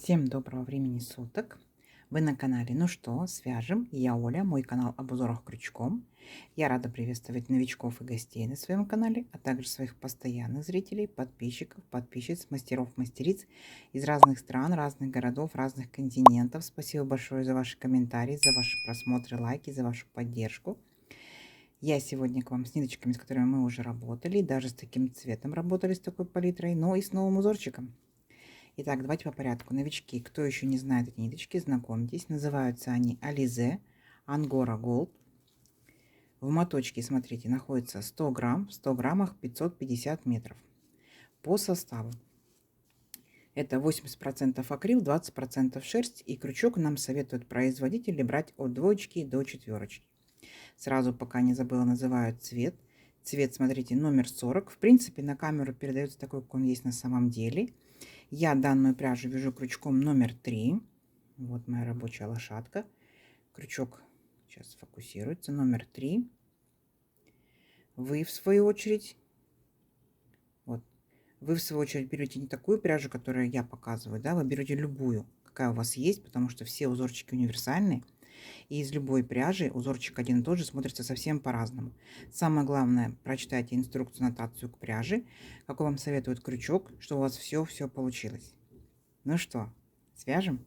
Всем доброго времени суток! Вы на канале «Ну что, свяжем?» Я Оля, мой канал об узорах крючком. Я рада приветствовать новичков и гостей на своем канале, а также своих постоянных зрителей, подписчиков, подписчиц, мастеров, мастериц из разных стран, разных городов, разных континентов. Спасибо большое за ваши комментарии, за ваши просмотры, лайки, за вашу поддержку. Я сегодня к вам с ниточками, с которыми мы уже работали, даже с таким цветом работали, с такой палитрой, но и с новым узорчиком. Итак, давайте по порядку. Новички, кто еще не знает эти ниточки, знакомьтесь. Называются они Alize Angora Gold. В моточке, смотрите, находится 100 грамм. В 100 граммах 550 метров. По составу. Это 80% акрил, 20% шерсть. И крючок нам советуют производители брать от двоечки до четверочки. Сразу, пока не забыла, называют цвет. Цвет, смотрите, номер 40. В принципе, на камеру передается такой, как он есть на самом деле. Я данную пряжу вяжу крючком номер 3. Вот моя рабочая лошадка. Крючок сейчас сфокусируется. Номер 3. Вы в свою очередь берете не такую пряжу, которую я показываю, да, вы берете любую, какая у вас есть, потому что все узорчики универсальные. И из любой пряжи узорчик один и тот же смотрится совсем по-разному. Самое главное, прочитайте инструкцию, нотацию к пряже, какой вам советует крючок, чтобы у вас все получилось. Ну что, свяжем?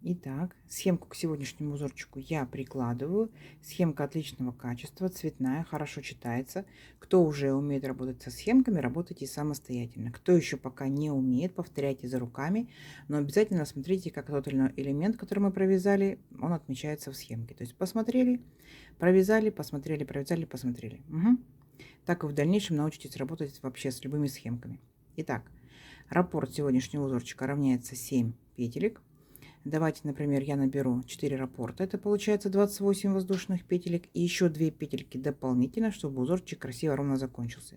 Итак, схемку к сегодняшнему узорчику я прикладываю. Схемка отличного качества, цветная, хорошо читается. Кто уже умеет работать со схемками, работайте самостоятельно. Кто еще пока не умеет, повторяйте за руками, но обязательно смотрите, как тот или иной элемент, который мы провязали, он отмечается в схемке. То есть посмотрели, провязали, посмотрели, провязали, посмотрели. Угу. Так и в дальнейшем научитесь работать вообще с любыми схемками. Итак, раппорт сегодняшнего узорчика равняется 7 петелек. Давайте, например, я наберу 4 раппорта. Это получается 28 воздушных петелек. И еще 2 петельки дополнительно, чтобы узорчик красиво ровно закончился.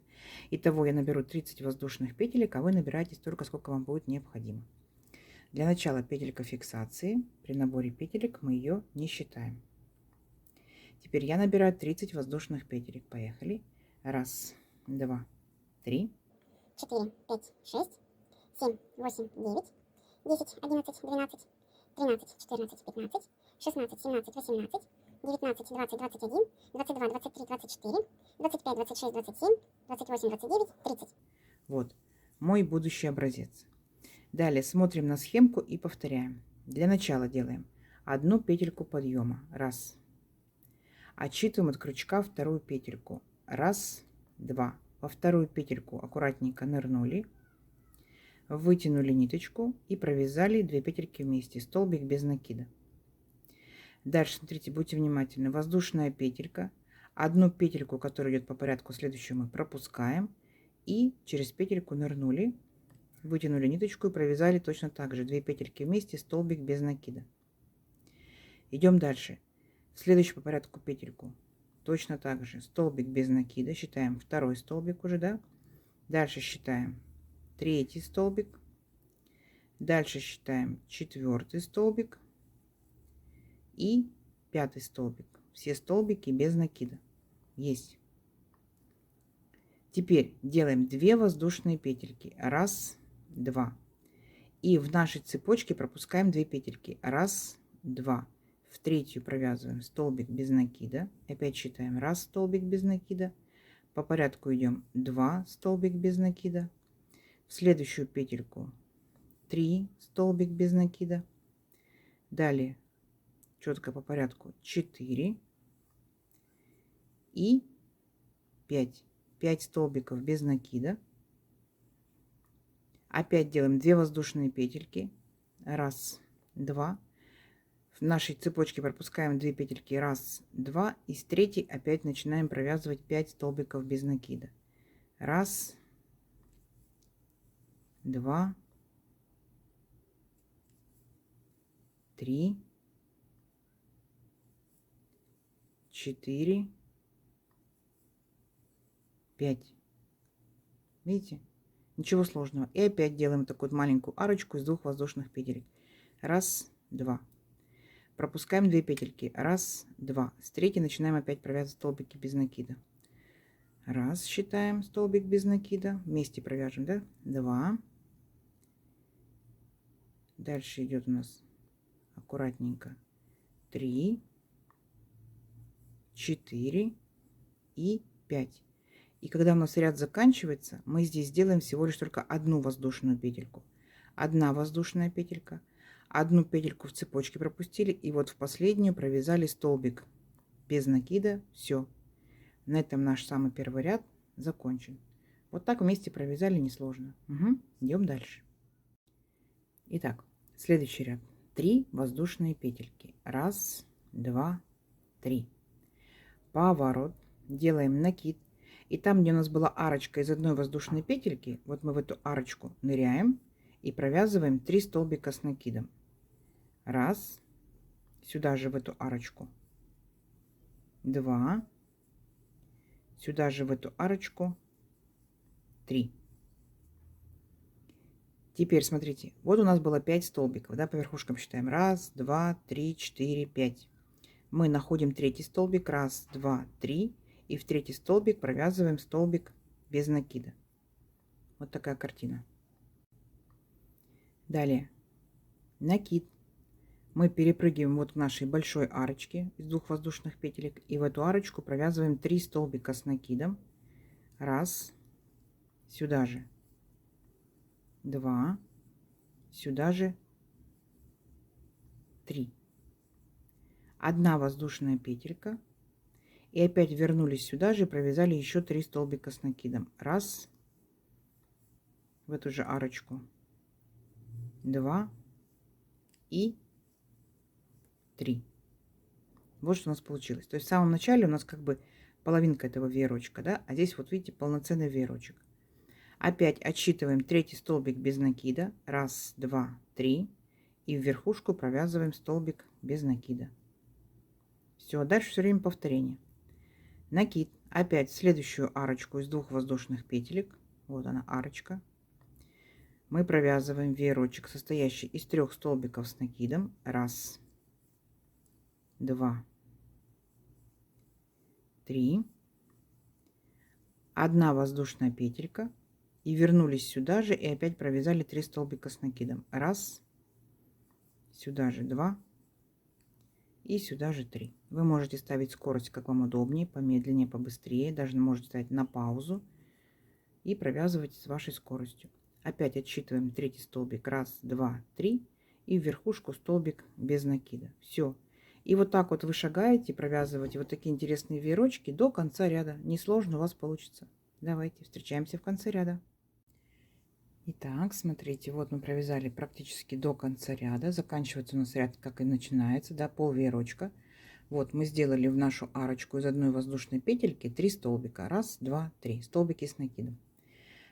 Итого я наберу 30 воздушных петелек, а вы набираете столько, сколько вам будет необходимо. Для начала петелька фиксации. При наборе петелек мы ее не считаем. Теперь я набираю 30 воздушных петелек. Поехали. 1, 2, 3, 4, 5, 6, 7, 8, 9, 10, 11, 12, 13, 14, 15, 16, 17, 18, 19, 20, 21, 22, 23, 24, 25, 26, 27, 28, 29, 30. Вот мой будущий образец. Далее смотрим на схемку и повторяем. Для начала делаем одну петельку подъема. 1. Отсчитываем от крючка вторую петельку. 1, 2. Во вторую петельку аккуратненько нырнули. Вытянули ниточку и провязали 2 петельки вместе, столбик без накида. Дальше, смотрите, будьте внимательны. Воздушная петелька. Одну петельку, которая идет по порядку, следующую мы пропускаем. И через петельку нырнули, вытянули ниточку и провязали точно так же. 2 петельки вместе, столбик без накида. Идем дальше. Следующую по порядку петельку. Точно так же. Столбик без накида. Считаем второй столбик уже, да? Дальше считаем третий столбик. Дальше считаем четвертый столбик и 5 столбик. Все столбики без накида. Есть. Теперь делаем 2 воздушные петельки. 1, 2. И в нашей цепочке пропускаем 2 петельки. 1, 2. В третью провязываем столбик без накида. Опять считаем 1 столбик без накида. По порядку идем 2 столбик без накида. В следующую петельку 3 столбик без накида. Далее четко по порядку 4 и 5. 5 столбиков без накида. Опять делаем 2 воздушные петельки. 1, 2. В нашей цепочке пропускаем 2 петельки. 1, 2. И с третьей опять начинаем провязывать 5 столбиков без накида. 1, 2, 3, 4, 5. Видите? Ничего сложного. И опять делаем такую вот маленькую арочку из 2 воздушных петелек. 1, 2. Пропускаем 2 петельки. 1, 2. С третьей начинаем опять провязывать столбики без накида. 1, считаем столбик без накида. Вместе провяжем, да? 2, Дальше идет у нас аккуратненько 3, 4 и 5. И когда у нас ряд заканчивается, мы здесь сделаем всего лишь только одну воздушную петельку. Одна воздушная петелька, одну петельку в цепочке пропустили, и вот в последнюю провязали столбик без накида. Все. На этом наш самый первый ряд закончен. Вот так вместе провязали, несложно. Угу. Идем дальше. Итак, следующий ряд. 3 воздушные петельки. 1, 2, 3. Поворот. Делаем накид. И там, где у нас была арочка из одной воздушной петельки, вот мы в эту арочку ныряем и провязываем 3 столбика с накидом. 1, сюда же в эту арочку. 2, сюда же в эту арочку. 3. Теперь смотрите, вот у нас было 5 столбиков, да, по верхушкам считаем. 1, 2, 3, 4, 5. Мы находим третий столбик, 1, 2, 3, и в третий столбик провязываем столбик без накида. Вот такая картина. Далее накид. Мы перепрыгиваем вот к нашей большой арочке из 2 воздушных петелек, и в эту арочку провязываем 3 столбика с накидом. 1, сюда же. 2, сюда же. 3. Одна воздушная петелька. И опять вернулись сюда же, провязали еще 3 столбика с накидом. 1, в эту же арочку. 2 и 3. Вот что у нас получилось. То есть в самом начале у нас как бы половинка этого веерочка, да, а здесь вот видите полноценный веерочек. Опять отсчитываем третий столбик без накида. 1, 2, 3. И в верхушку провязываем столбик без накида. Все, дальше все время повторение. Накид. Опять в следующую арочку из 2 воздушных петелек. Вот она арочка. Мы провязываем веерочек, состоящий из 3 столбиков с накидом. 1, 2, 3. Одна воздушная петелька. И вернулись сюда же и опять провязали 3 столбика с накидом. 1, сюда же 2 и сюда же 3. Вы можете ставить скорость как вам удобнее, помедленнее, побыстрее, даже можете ставить на паузу и провязывать с вашей скоростью. Опять отсчитываем третий столбик. 1, 2, 3 и в верхушку столбик без накида. Все. И вот так вот вы шагаете, провязываете вот такие интересные веерочки до конца ряда. Несложно у вас получится. Давайте встречаемся в конце ряда. Итак, смотрите, вот мы провязали практически до конца ряда. Заканчивается у нас ряд, как и начинается, да, пол веерочка. Вот мы сделали в нашу арочку из одной воздушной петельки 3 столбика. 1, 2, 3 столбики с накидом.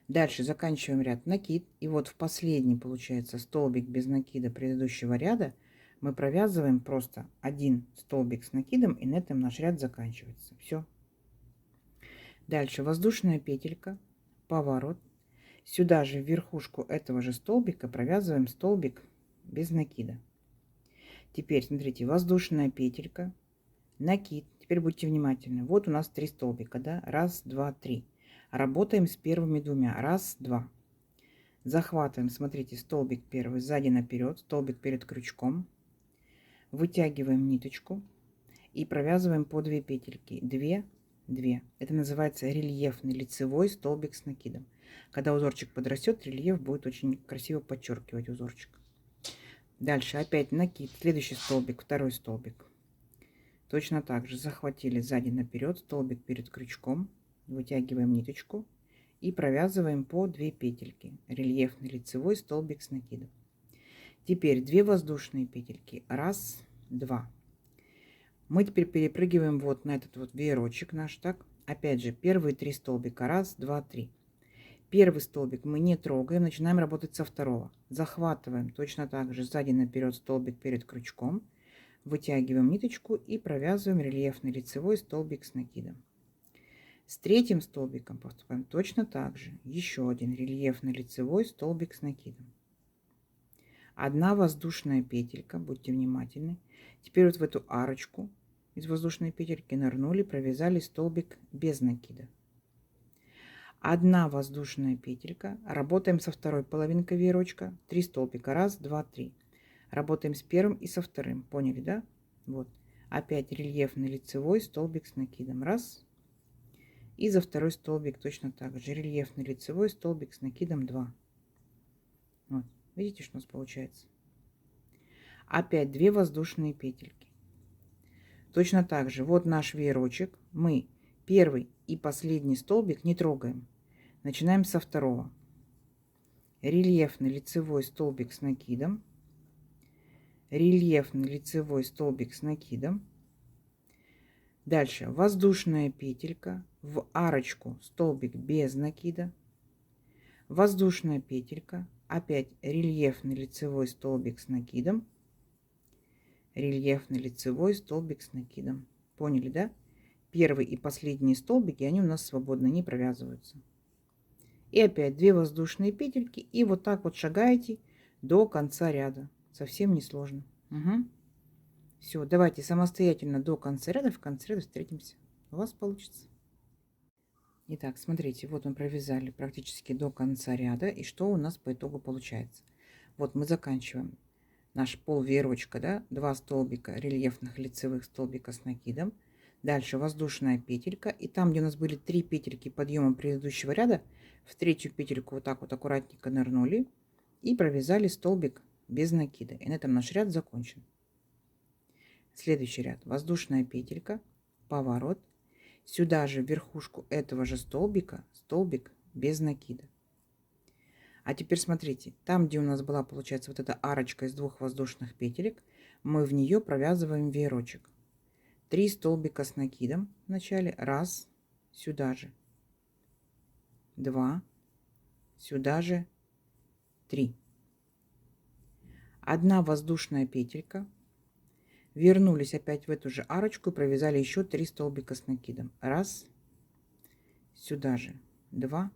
Дальше заканчиваем ряд накид. И вот в последний, получается, столбик без накида предыдущего ряда мы провязываем просто один столбик с накидом, и на этом наш ряд заканчивается. Все. Дальше воздушная петелька, поворот. Сюда же в верхушку этого же столбика провязываем столбик без накида. Теперь смотрите, воздушная петелька, накид. Теперь будьте внимательны. Вот у нас 3 столбика, да? 1, 2, 3. Работаем с первыми двумя. 1, 2. Захватываем, смотрите, столбик первый сзади наперед, столбик перед крючком. Вытягиваем ниточку и провязываем по 2 петельки. 2, 2. Это называется рельефный лицевой столбик с накидом. Когда узорчик подрастет, рельеф будет очень красиво подчеркивать узорчик. Дальше опять накид, следующий столбик, второй столбик. Точно так же захватили сзади наперед, столбик перед крючком, вытягиваем ниточку и провязываем по 2 петельки. Рельефный лицевой столбик с накидом. Теперь 2 воздушные петельки. 1, 2. Мы теперь перепрыгиваем вот на этот вот веерочек наш, так. Опять же, первые 3 столбика. 1, 2, 3. Первый столбик мы не трогаем, начинаем работать со второго. Захватываем точно так же сзади наперед столбик перед крючком, вытягиваем ниточку и провязываем рельефный лицевой столбик с накидом. С третьим столбиком поступаем точно так же. Еще один рельефный лицевой столбик с накидом. Одна воздушная петелька, будьте внимательны. Теперь вот в эту арочку из воздушной петельки нырнули, провязали столбик без накида. 1 воздушная петелька, работаем со второй половинкой веерочка, 3 столбика, 1, 2, 3. Работаем с первым и со вторым, поняли, да? Вот, опять рельефный лицевой столбик с накидом, 1, и за второй столбик точно так же, рельефный лицевой столбик с накидом, 2. Вот, видите, что у нас получается? Опять 2 воздушные петельки. Точно так же, вот наш веерочек, мы первый и последний столбик не трогаем. Начинаем со второго. Рельефный лицевой столбик с накидом. Рельефный лицевой столбик с накидом. Дальше воздушная петелька, в арочку столбик без накида. Воздушная петелька, опять рельефный лицевой столбик с накидом. Рельефный лицевой столбик с накидом. Поняли, да? Первый и последний столбики, они у нас свободно не провязываются. И опять 2 воздушные петельки. И вот так вот шагаете до конца ряда. Совсем не сложно. Угу. Все, давайте самостоятельно до конца ряда. В конце ряда встретимся. У вас получится. Итак, смотрите, вот мы провязали практически до конца ряда. И что у нас по итогу получается? Вот мы заканчиваем наш пол веерочка, да, 2 столбика рельефных лицевых столбика с накидом. Дальше воздушная петелька. И там, где у нас были 3 петельки подъема предыдущего ряда, в третью петельку вот так вот аккуратненько нырнули и провязали столбик без накида. И на этом наш ряд закончен. Следующий ряд. Воздушная петелька, поворот. Сюда же в верхушку этого же столбика столбик без накида. А теперь смотрите, там, где у нас была, получается, вот эта арочка из 2 воздушных петелек, мы в нее провязываем веерочек. 3 столбика с накидом в начале. 1, сюда же. 2, сюда же. 3. 1 воздушная петелька. Вернулись опять в эту же арочку и провязали еще 3 столбика с накидом. 1, сюда же. 2.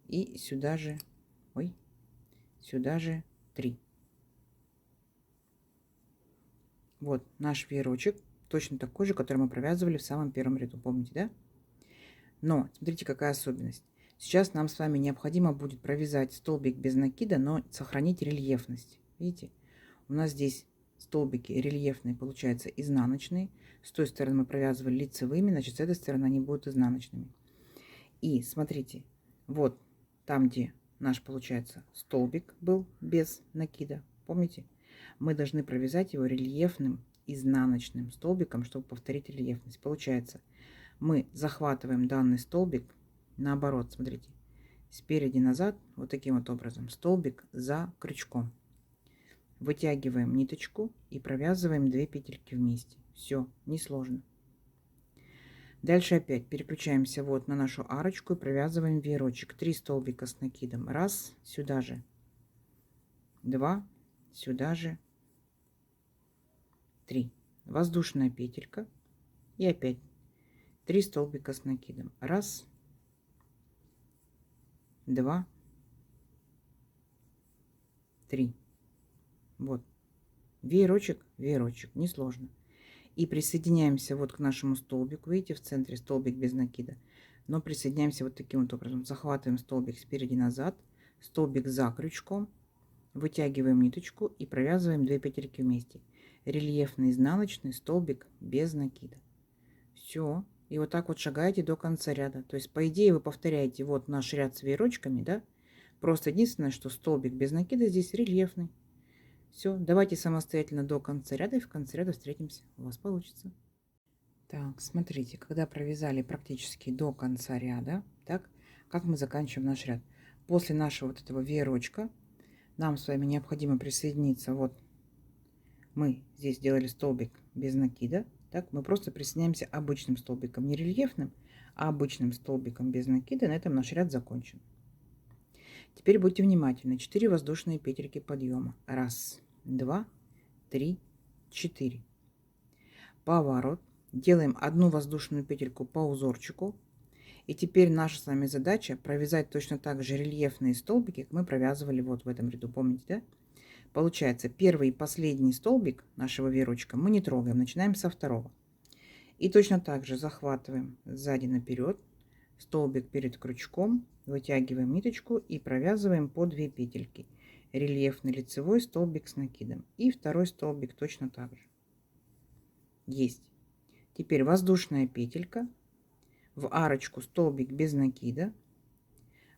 И сюда же, сюда же 3. Вот наш веерочек, точно такой же, который мы провязывали в самом первом ряду, помните, да? Но смотрите, какая особенность. Сейчас нам с вами необходимо будет провязать столбик без накида, но сохранить рельефность. Видите, у нас здесь столбики рельефные, получается, изнаночные. С той стороны мы провязывали лицевыми, значит, с этой стороны они будут изнаночными. И смотрите, вот там, где наш, получается, столбик был без накида, помните, мы должны провязать его рельефным изнаночным столбиком, чтобы повторить рельефность. Получается, мы захватываем данный столбик наоборот, смотрите, спереди назад, вот таким вот образом, столбик за крючком. Вытягиваем ниточку и провязываем 2 петельки вместе. Все, несложно. Дальше опять переключаемся вот на нашу арочку и провязываем веерочек. 3 столбика с накидом. 1, сюда же. 2, сюда же. 3. Воздушная петелька. И опять 3 столбика с накидом. 1, 2, 3. Вот. Веерочек, веерочек. Несложно. И присоединяемся вот к нашему столбику. Видите, в центре столбик без накида. Но присоединяемся вот таким вот образом. Захватываем столбик спереди назад. Столбик за крючком. Вытягиваем ниточку и провязываем 2 петельки вместе. Рельефный изнаночный столбик без накида. Все. И вот так вот шагаете до конца ряда. То есть, по идее, вы повторяете вот наш ряд с веерочками, да? Просто единственное, что столбик без накида здесь рельефный. Все, давайте самостоятельно до конца ряда, и в конце ряда встретимся. У вас получится. Так, смотрите, когда провязали практически до конца ряда, так, как мы заканчиваем наш ряд? После нашего вот этого веерочка нам с вами необходимо присоединиться. Вот мы здесь делали столбик без накида. Так, мы просто присоединяемся обычным столбиком, не рельефным, а обычным столбиком без накида. На этом наш ряд закончен. Теперь будьте внимательны. 4 воздушные петельки подъема. 1, 2, 3, 4. Поворот. Делаем 1 воздушную петельку по узорчику. И теперь наша с вами задача провязать точно так же рельефные столбики, как мы провязывали вот в этом ряду. Помните, да? Получается, первый и последний столбик нашего веерочка мы не трогаем. Начинаем со второго. И точно так же захватываем сзади наперед столбик перед крючком, вытягиваем ниточку и провязываем по 2 петельки. Рельефный лицевой столбик с накидом. И второй столбик точно так же. Есть. Теперь воздушная петелька, в арочку столбик без накида,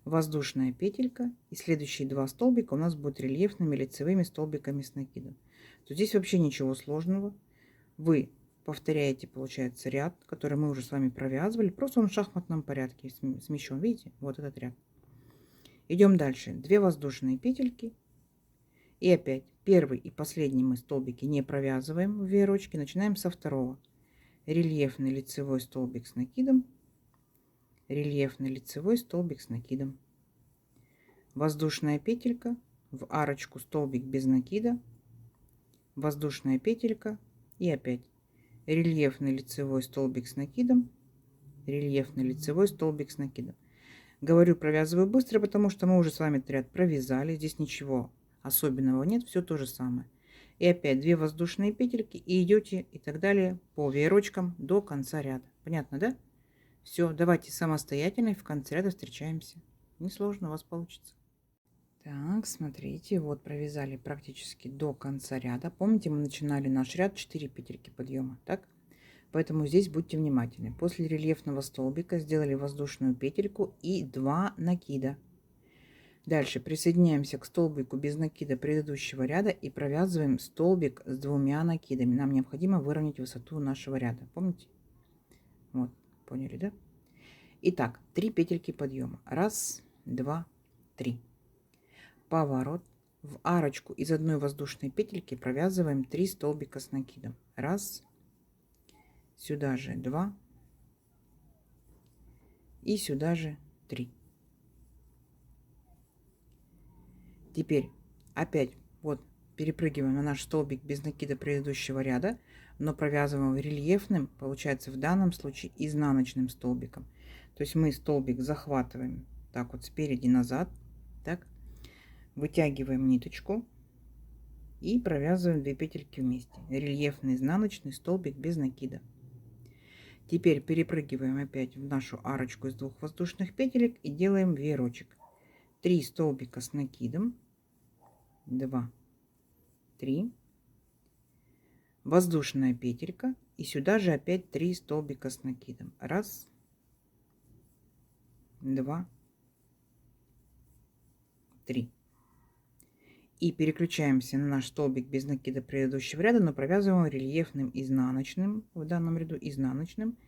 воздушная петелька, и следующие 2 столбика у нас будут рельефными лицевыми столбиками с накидом. То здесь вообще ничего сложного. Вы повторяете, получается, ряд, который мы уже с вами провязывали, просто он в шахматном порядке смещен. Видите, вот этот ряд. Идем дальше. 2 воздушные петельки, и опять первый и последний мы столбики не провязываем в веерочке, начинаем со второго. Рельефный лицевой столбик с накидом, рельефный лицевой столбик с накидом, воздушная петелька, в арочку столбик без накида, воздушная петелька и опять рельефный лицевой столбик с накидом, рельефный лицевой столбик с накидом. Говорю, провязываю быстро, потому что мы уже с вами этот ряд провязали, здесь ничего особенного нет, все то же самое. И опять 2 воздушные петельки, и идете и так далее по веерочкам до конца ряда. Понятно, да? Все, давайте самостоятельно и в конце ряда встречаемся. Несложно, у вас получится. Так, смотрите, вот провязали практически до конца ряда. Помните, мы начинали наш ряд 4 петельки подъема, так? Поэтому здесь будьте внимательны. После рельефного столбика сделали воздушную петельку и 2 накида. Дальше присоединяемся к столбику без накида предыдущего ряда и провязываем столбик с 2 накидами. Нам необходимо выровнять высоту нашего ряда. Помните? Вот, поняли, да? Итак, 3 петельки подъема. 1, 2, 3. Поворот. В арочку из 1 воздушной петельки провязываем 3 столбика с накидом. 1, сюда же 2 и сюда же 3. Теперь опять вот перепрыгиваем на наш столбик без накида предыдущего ряда, но провязываем рельефным, получается в данном случае изнаночным столбиком. То есть мы столбик захватываем так вот спереди назад, так, вытягиваем ниточку и провязываем 2 петельки вместе. Рельефный изнаночный столбик без накида. Теперь перепрыгиваем опять в нашу арочку из 2 воздушных петелек и делаем веерочек. 3 столбика с накидом, 2, 3, воздушная петелька, и сюда же опять 3 столбика с накидом. 1, 2, 3. И переключаемся на наш столбик без накида предыдущего ряда, но провязываем рельефным изнаночным, в данном ряду изнаночным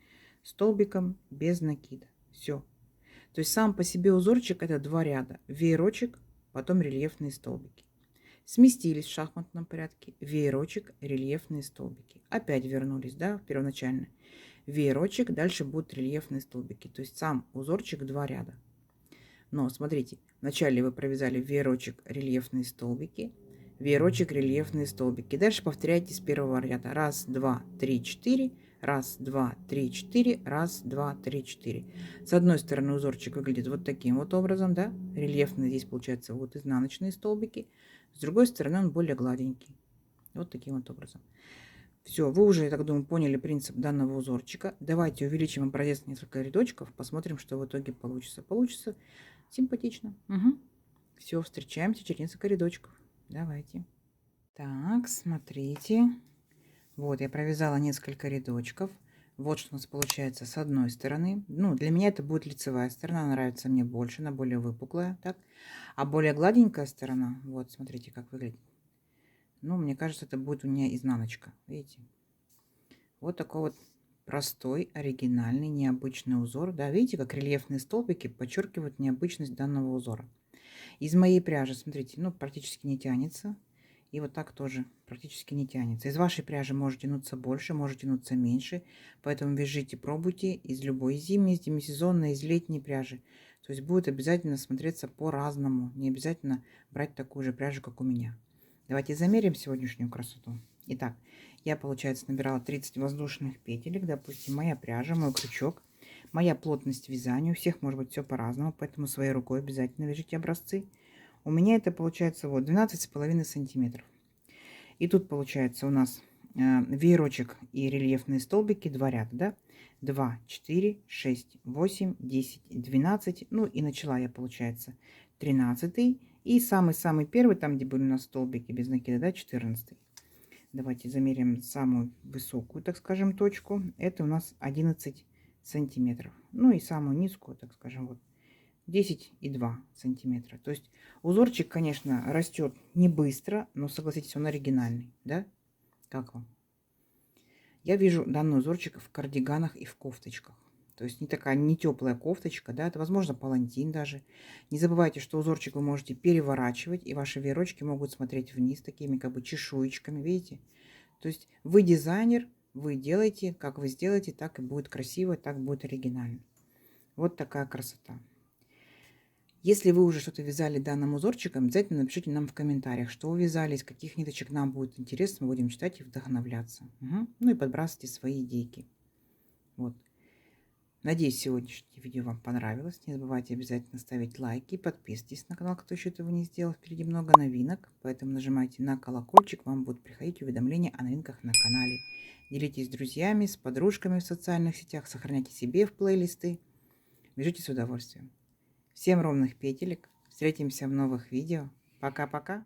столбиком без накида. Все. То есть сам по себе узорчик это 2 ряда. Веерочек, потом рельефные столбики. Сместились в шахматном порядке. Веерочек, рельефные столбики. Опять вернулись, да, в первоначально. Веерочек, дальше будут рельефные столбики. То есть сам узорчик 2 ряда. Но смотрите, вначале вы провязали веерочек, рельефные столбики, веерочек, рельефные столбики. Дальше повторяйте с первого ряда. 1, 2, 3, 4. 1, 2, 3, 4. 1, 2, 3, 4. С одной стороны узорчик выглядит вот таким вот образом, да. Рельефные здесь получается вот изнаночные столбики. С другой стороны он более гладенький. Вот таким вот образом. Все, вы уже, я так думаю, поняли принцип данного узорчика. Давайте увеличим образец несколько рядочков, посмотрим, что в итоге получится. Получится симпатично. Угу. Все, встречаемся через несколько рядочков. Давайте. Так, смотрите. Вот, я провязала несколько рядочков. Вот что у нас получается с одной стороны. Ну, для меня это будет лицевая сторона, она нравится мне больше, она более выпуклая, так. А более гладенькая сторона, вот, смотрите, как выглядит. Ну, мне кажется, это будет у меня изнаночка, видите. Вот такой вот простой, оригинальный, необычный узор. Да, видите, как рельефные столбики подчеркивают необычность данного узора. Из моей пряжи, смотрите, ну, практически не тянется. И вот так тоже практически не тянется. Из вашей пряжи может тянуться больше, может тянуться меньше. Поэтому вяжите, пробуйте из любой зимней, из демисезонной, из летней пряжи. То есть будет обязательно смотреться по-разному. Не обязательно брать такую же пряжу, как у меня. Давайте замерим сегодняшнюю красоту. Итак, я, получается, набирала 30 воздушных петелек. Допустим, моя пряжа, мой крючок, моя плотность вязания. У всех может быть все по-разному, поэтому своей рукой обязательно вяжите образцы. У меня это получается вот 12,5 сантиметров. И тут получается у нас веерочек и рельефные столбики, 2 ряда, да? 2, 4, 6, 8, 10, 12. Ну и начала я, получается, 13 и самый-самый первый, там, где были у нас столбики без накида, да, 14. Давайте замерим самую высокую, так скажем, точку. Это у нас 11 сантиметров. Ну и самую низкую, так скажем, вот 10,2 сантиметра. То есть узорчик, конечно, растет не быстро, но согласитесь, он оригинальный, да? Как вам? Я вижу данный узорчик в кардиганах и в кофточках. То есть не такая, не теплая кофточка, да, это, возможно, палантин даже. Не забывайте, что узорчик вы можете переворачивать, и ваши веерочки могут смотреть вниз такими как бы чешуечками, видите? То есть вы дизайнер, вы делаете, как вы сделаете, так и будет красиво, так будет оригинально. Вот такая красота. Если вы уже что-то вязали данным узорчиком, обязательно напишите нам в комментариях, что вы вязали, из каких ниточек нам будет интересно, мы будем читать и вдохновляться. Угу. Ну и подбрасывайте свои идейки. Вот. Надеюсь, сегодняшнее видео вам понравилось. Не забывайте обязательно ставить лайки, подписывайтесь на канал, кто еще этого не сделал. Впереди много новинок, поэтому нажимайте на колокольчик, вам будут приходить уведомления о новинках на канале. Делитесь с друзьями, с подружками в социальных сетях, сохраняйте себе в плейлисты. Вяжите с удовольствием. Всем ровных петелек. Встретимся в новых видео. Пока-пока.